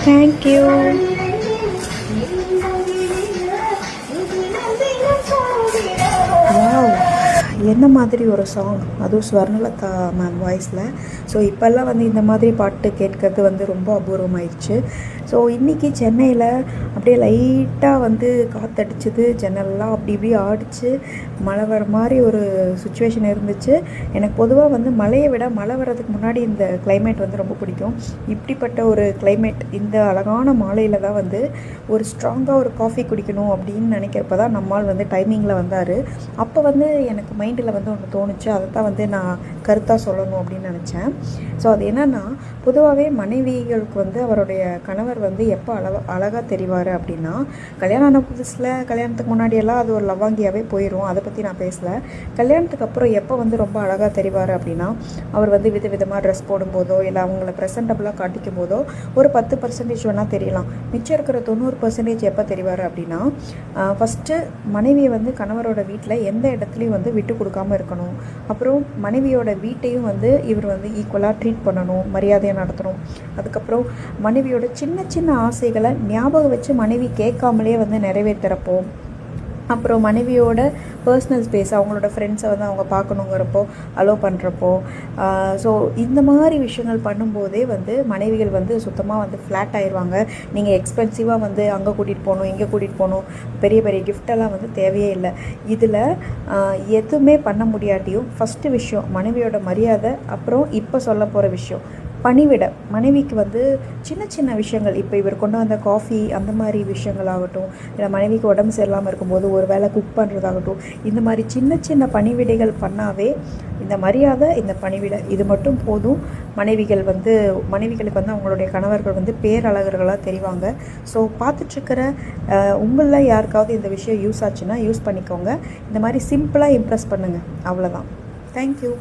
Thank you. Wow. என்ன மாதிரி ஒரு சாங், அதுவும் ஸ்வர்ணலதா மேம் வாய்ஸில். ஸோ இப்போல்லாம் வந்து இந்த மாதிரி பாட்டு கேட்கறது வந்து ரொம்ப அபூர்வமாயிடுச்சு. ஸோ இன்றைக்கி சென்னையில் அப்படியே லைட்டாக வந்து காற்றடிச்சிது, ஜன்னல்லாம் அப்படி இப்படி ஆடிச்சு, மழை வர மாதிரி ஒரு சுச்சுவேஷன் இருந்துச்சு. எனக்கு பொதுவாக வந்து மழையை விட மழை வர்றதுக்கு முன்னாடி இந்த கிளைமேட் வந்து ரொம்ப பிடிக்கும். இப்படிப்பட்ட ஒரு கிளைமேட், இந்த அழகான மாலையில் தான் வந்து ஒரு ஸ்ட்ராங்காக ஒரு காஃபி குடிக்கணும் அப்படின்னு நினைக்கிறப்ப தான் நம்மால் வந்து டைமிங்கில் வந்தார். அப்போ வந்து எனக்கு மைண்டில் வந்து ஒன்று தோணுச்சு, அதை தான் வந்து நான் கருத்தாக சொல்லணும் அப்படின்னு நினச்சேன். ஸோ அது என்னென்னா, பொதுவாகவே மனைவிகளுக்கு வந்து அவருடைய கணவர் வந்து எப்போ அழகாக தெரிவார் அப்படின்னா, கல்யாணம் ஆன புதுசில், கல்யாணத்துக்கு முன்னாடியெல்லாம் அது ஒரு லவாங்கியாகவே போயிடும், அதை பற்றி நான் பேசலை. கல்யாணத்துக்கு அப்புறம் எப்போ வந்து ரொம்ப அழகாக தெரிவார் அப்படின்னா, அவர் வந்து விதவிதமாக ட்ரெஸ் போடும்போதோ இல்லை அவங்கள ப்ரெசன்டபுளாக காட்டிக்கும் போதோ ஒரு 10% வேணால் தெரியலாம். மிச்சம் இருக்கிற 90% எப்போ தெரிவார் அப்படின்னா, ஃபஸ்ட்டு மனைவியை வந்து கணவரோட வீட்டில் எந்த இடத்துலையும் வந்து விட்டு கொடுக்காமல் இருக்கணும். அப்புறம் மனைவியோட வீட்டையும் வந்து இவர் வந்து ஈக்குவலாக ட்ரீட் பண்ணணும், மரியாதையாக நடத்தணும். அதுக்கப்புறம் மனைவியோட சின்ன சின்ன ஆசைகளை ஞாபகம் வச்சு மனைவி கேட்காமலே வந்து நிறைவேற்றுறப்போ, அப்புறம் மனைவியோட பர்சனல் ஸ்பேஸ், அவங்களோட ஃப்ரெண்ட்ஸை வந்து அவங்க பார்க்கணுங்கிறப்போ அலோவ் பண்ணுறப்போ, ஸோ இந்த மாதிரி விஷயங்கள் பண்ணும்போதே வந்து மனைவிகள் வந்து சுத்தமாக வந்து ஃப்ளாட் ஆயிடுவாங்க. நீங்கள் எக்ஸ்பென்சிவாக வந்து அங்கே கூட்டிகிட்டு போகணும், இங்கே கூட்டிகிட்டு போகணும், பெரிய பெரிய கிஃப்டெல்லாம் வந்து தேவையே இல்லை. இதில் எதுவுமே பண்ண முடியாட்டியும் ஃபஸ்ட்டு விஷயம் மனைவியோட மரியாதை, அப்புறம் இப்போ சொல்ல போகிற விஷயம் பணிவிட. மனைவிக்கு வந்து சின்ன சின்ன விஷயங்கள், இப்போ இவர் கொண்டு வந்த காஃபி அந்த மாதிரி விஷயங்களாகட்டும், இல்லை மனைவிக்கு உடம்பு சரியில்லாமல் இருக்கும்போது ஒரு வேளை குக் பண்ணுறதாகட்டும், இந்த மாதிரி சின்ன சின்ன பணிவிடைகள் பண்ணாவே இந்த மரியாதை, இந்த பணிவிட, இது மட்டும் போதும். மனைவிகளுக்கு வந்து அவங்களுடைய கணவர்கள் வந்து பேரழகர்களாக தெரிவாங்க. ஸோ பார்த்துட்ருக்கிற உங்களில் யாருக்காவது இந்த விஷயம் யூஸ் ஆச்சுன்னா யூஸ் பண்ணிக்கோங்க. இந்த மாதிரி சிம்பிளாக இம்ப்ரெஸ் பண்ணுங்கள், அவ்வளோதான். தேங்க்யூ.